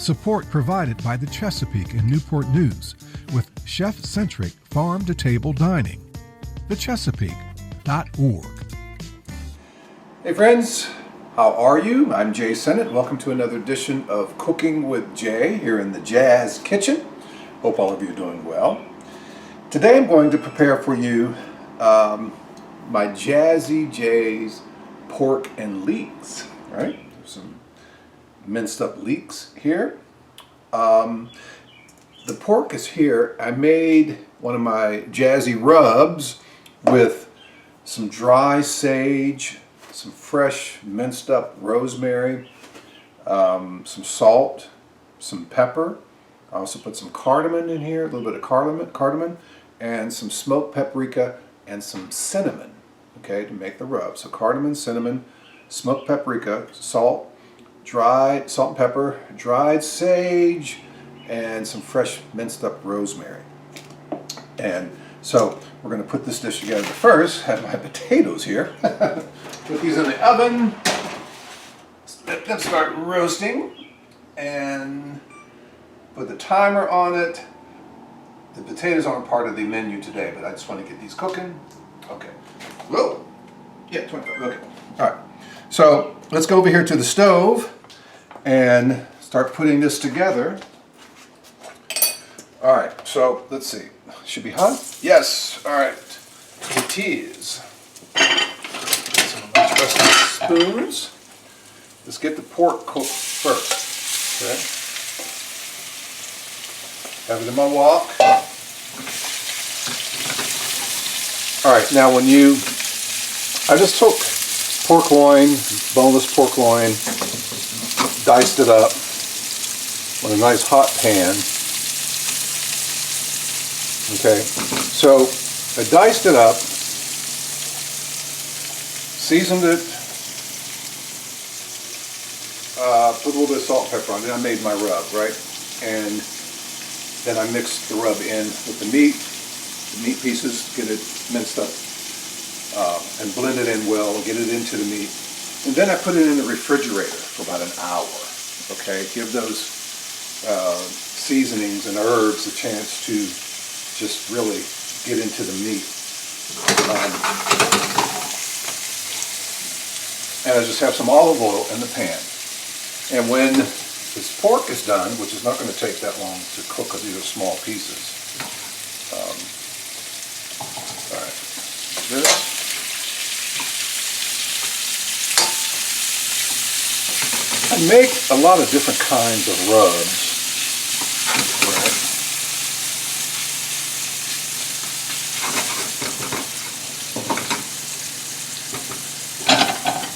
Support provided by the Chesapeake and Newport News with chef-centric farm-to-table dining. thechesapeake.org. Hey friends, how are you? I'm Jay Sennett. Welcome to another edition of Cooking with Jay here in the Jazz Kitchen. Hope all of you are doing well. Today I'm going to prepare for you my Jazzy Jay's pork and leeks. Right? Some minced up leeks here. The pork is here. I made one of my Jazzy rubs with some dry sage, some fresh minced up rosemary, some salt, some pepper. I also put some cardamom in here, a little bit of cardamom, and some smoked paprika and some cinnamon, okay, to make the rub. So cardamom, cinnamon, smoked paprika, salt and pepper, dried sage, and some fresh minced up rosemary. And so we're going to put this dish together. First, I have my potatoes here. Put these in the oven. Let them start roasting. And put the timer on it. The potatoes aren't part of the menu today, but I just want to get these cooking. Okay. Whoa. Yeah, 25. Okay. All right. So let's go over here to the stove and start putting this together. All right. So let's see. Should be hot? Yes. All right. It is. Some of my trusty spoons. Let's get the pork cooked first. Okay. Have it in my wok. All right. Now, I just took pork loin, boneless pork loin, diced it up on a nice hot pan. Okay, so I diced it up, seasoned it, put a little bit of salt and pepper on it, then I made my rub, right? And then I mixed the rub in with the meat pieces, get it minced up, and blend it in well, get it into the meat. And then I put it in the refrigerator for about an hour, okay? Give those seasonings and herbs a chance to just really get into the meat. And I just have some olive oil in the pan. And when this pork is done, which is not going to take that long to cook because these are small pieces. All right, this. I make a lot of different kinds of rubs. Right?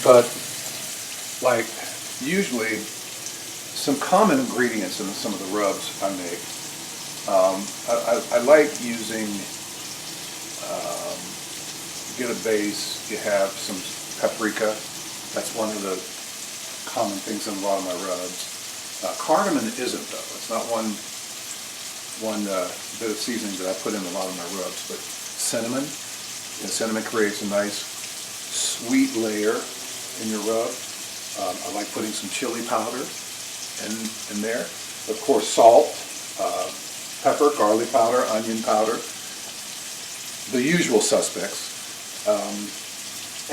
But, like, usually, some common ingredients in some of the rubs I make. I like using, get a base, you have some paprika. That's one of the common things in a lot of my rubs. Cardamom isn't, though. It's not one bit of seasoning that I put in a lot of my rubs, but cinnamon. Cinnamon creates a nice sweet layer in your rub. I like putting some chili powder in there. Of course, salt, pepper, garlic powder, onion powder, the usual suspects,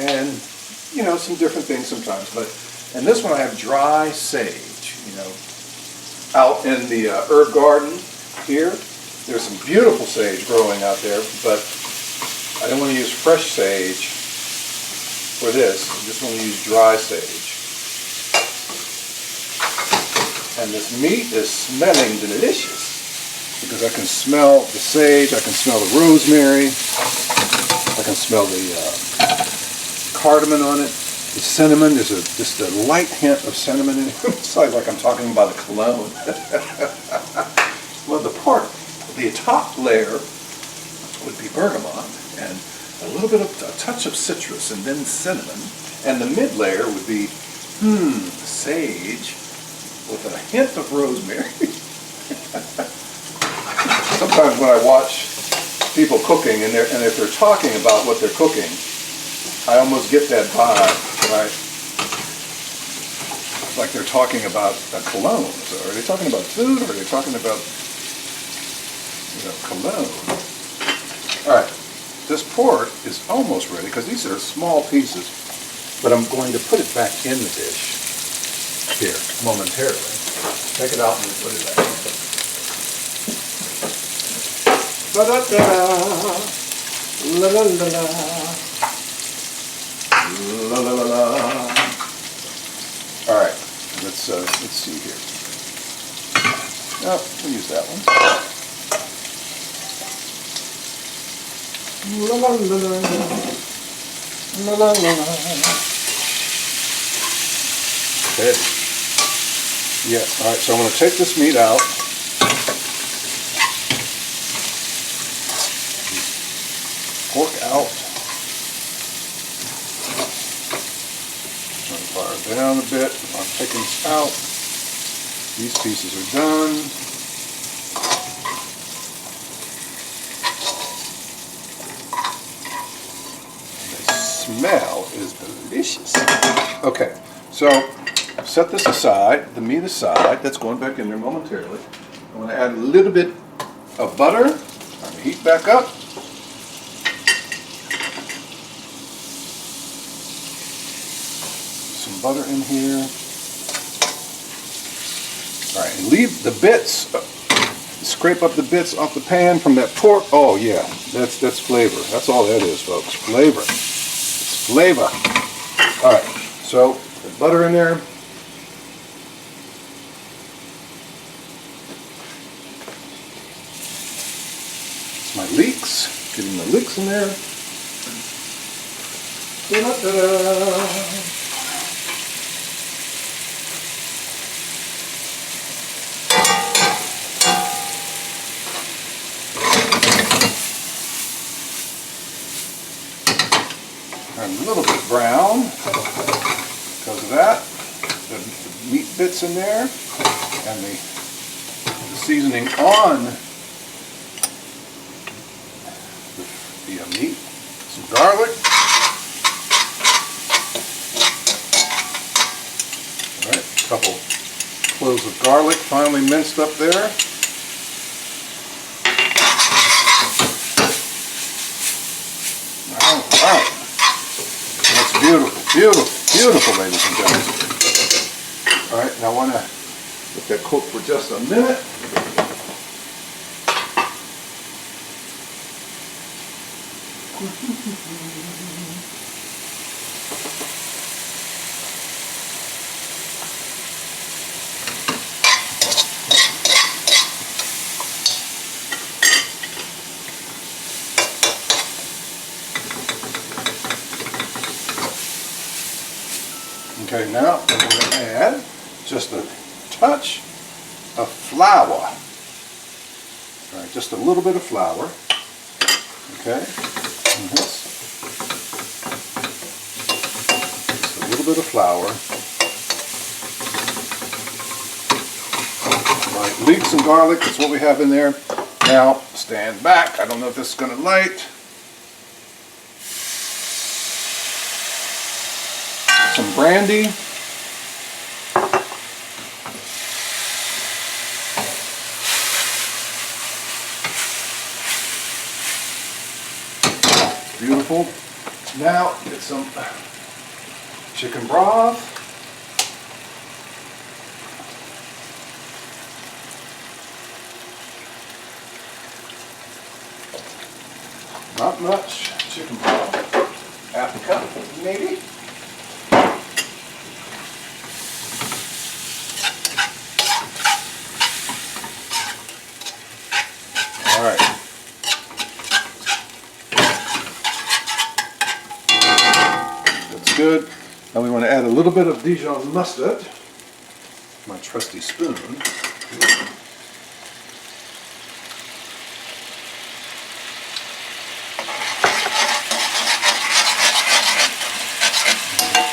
and some different things sometimes. But in this one, I have dry sage. Out in the herb garden here, there's some beautiful sage growing out there, but I don't want to use fresh sage for this. I just want to use dry sage. And this meat is smelling delicious because I can smell the sage, I can smell the rosemary, I can smell the cardamom on it, the cinnamon. There's just a light hint of cinnamon in it. It's like I'm talking about a cologne. Well, the top layer would be bergamot and a little bit of a touch of citrus and then cinnamon, and the mid layer would be sage with a hint of rosemary. Sometimes when I watch people cooking and if they're talking about what they're cooking, I almost get that vibe, right? like they're talking about a cologne. So are they talking about food, or are they talking about, cologne? All right, this pork is almost ready because these are small pieces, but I'm going to put it back in the dish here momentarily. Take it out and put it back in. Ba-da-da-da. La la la la. La la la la. All right, let's see here. Oh, we'll use that one. La la la la. La la la la. Okay. Yeah. All right. So I'm going to take this meat out. Pork out. Fire down a bit. I'm taking this out. These pieces are done. The smell is delicious. Okay, so set this aside, the meat aside. That's going back in there momentarily. I'm going to add a little bit of butter. Turn the heat back up. Some butter in here. All right, and leave the bits, scrape up the bits off the pan from that pork. Oh yeah, that's flavor. That's all that is, folks. Flavor. It's flavor. All right, so the butter in there. It's my leeks. Getting the leeks in there. Da-da-da-da. A little bit brown because of that. The meat bits in there and the seasoning on the meat. Some garlic. All right, a couple cloves of garlic finely minced up there. All right. Beautiful, beautiful, beautiful, ladies and gentlemen. All right, now I want to let that cook for just a minute. Okay, now I'm going to add just a touch of flour. All right, just a little bit of flour. Okay, and this. Just a little bit of flour. All right, leeks and garlic, that's what we have in there. Now, stand back. I don't know if this is going to light. Some brandy. Beautiful. Now get some chicken broth. Not much chicken broth. Half a cup, maybe. All right. That's good. Now we want to add a little bit of Dijon mustard. My trusty spoon.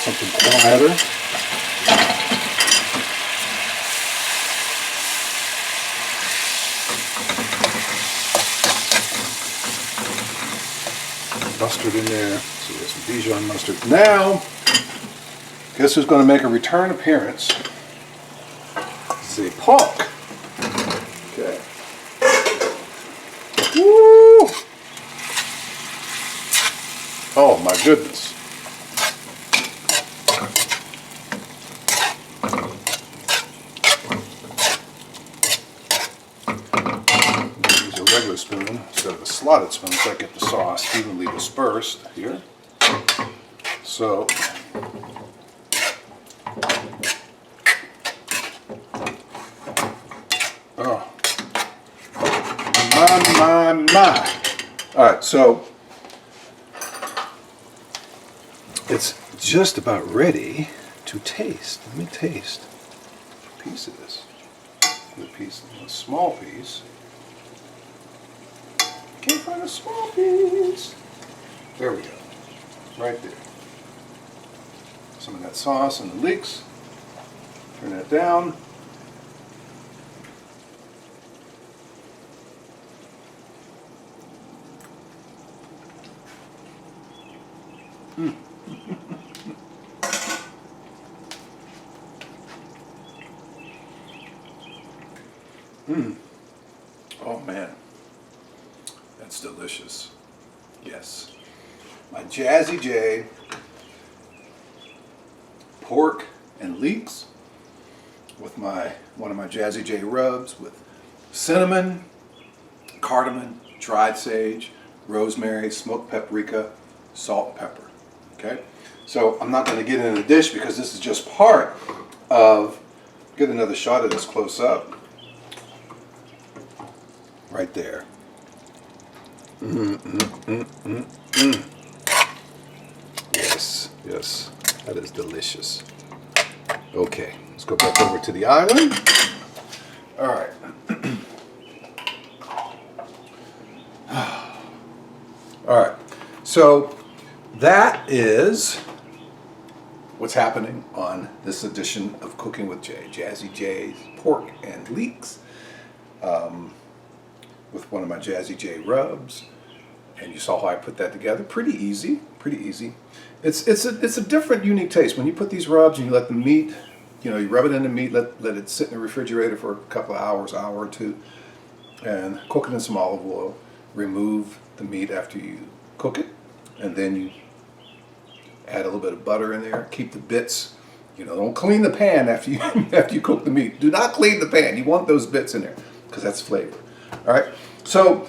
Something quieter. Mustard in there. So we have some Dijon mustard. Now Guess who's going to make a return appearance? The pork. Okay. Woo! Oh my goodness. Use a regular spoon instead of a slotted spoon so I get the sauce evenly dispersed here. So my. All right, so it's just about ready to taste. Let me taste a piece of this. A small piece. Can't find a small piece. There we go. Right there. Some of that sauce and the leeks. Turn that down. Oh man, that's delicious. Yes, my Jazzy J pork and leeks with one of my Jazzy J rubs with cinnamon, cardamom, dried sage, rosemary, smoked paprika, salt and pepper. Okay, so I'm not going to get into the dish because this is just part of. Get another shot of this close up. Right there. Yes, yes, that is delicious. Okay, let's go back over to the island. All right. All right, so that is what's happening on this edition of Cooking with Jay. Jazzy J's pork and leeks. With one of my Jazzy J rubs, and you saw how I put that together. Pretty easy, pretty easy. It's a different, unique taste. When you put these rubs and you let the meat, you rub it in the meat, let it sit in the refrigerator for a couple of hours, hour or two, and cook it in some olive oil. Remove the meat after you cook it, and then you add a little bit of butter in there. Keep the bits. Don't clean the pan after you cook the meat. Do not clean the pan. You want those bits in there because that's flavor. All right, so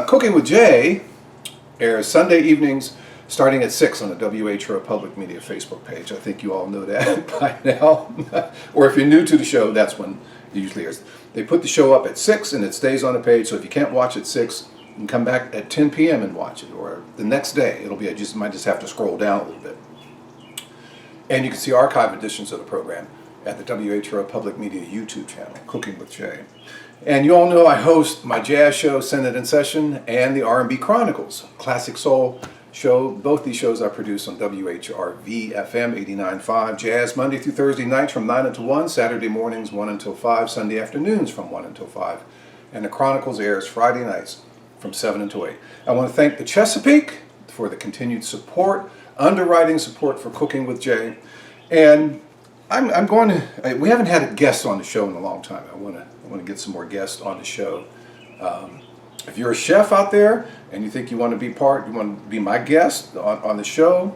Cooking with Jay airs Sunday evenings starting at 6 on the WHO Public Media Facebook page. I think you all know that by now. Or if you're new to the show, that's when it usually airs. They put the show up at 6 and it stays on the page, so if you can't watch at 6, you can come back at 10 p.m. and watch it, or the next day. It'll be, you might just have to scroll down a little bit. And you can see archive editions of the program at the WHO Public Media YouTube channel, Cooking with Jay. And you all know I host my jazz show, Send It in Session, and the R&B Chronicles, classic soul show. Both these shows I produce on WHRV FM 89.5, jazz Monday through Thursday nights from 9 until 1, Saturday mornings 1 until 5, Sunday afternoons from 1 until 5. And the Chronicles airs Friday nights from 7 until 8. I want to thank the Chesapeake for the continued support, underwriting support for Cooking with Jay. And I'm going to, we haven't had a guest on the show in a long time. I want to get some more guests on the show. If you're a chef out there and you think you want to be my guest on the show,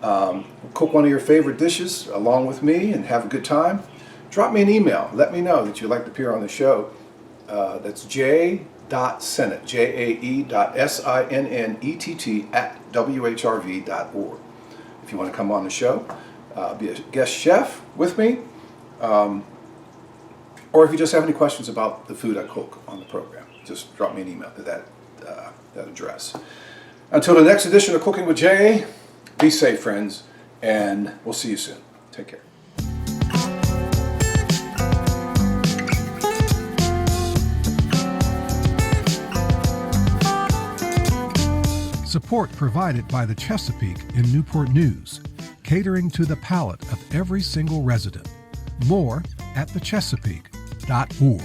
cook one of your favorite dishes along with me and have a good time, drop me an email. Let me know that you'd like to appear on the show. That's j.sennett, jae.sinnett @whrv.org. If you want to come on the show, be a guest chef with me, or if you just have any questions about the food I cook on the program, just drop me an email to that address. Until the next edition of Cooking with Jay, be safe, friends, and we'll see you soon. Take care. Support provided by the Chesapeake in Newport News, catering to the palate of every single resident. More at thechesapeake.org.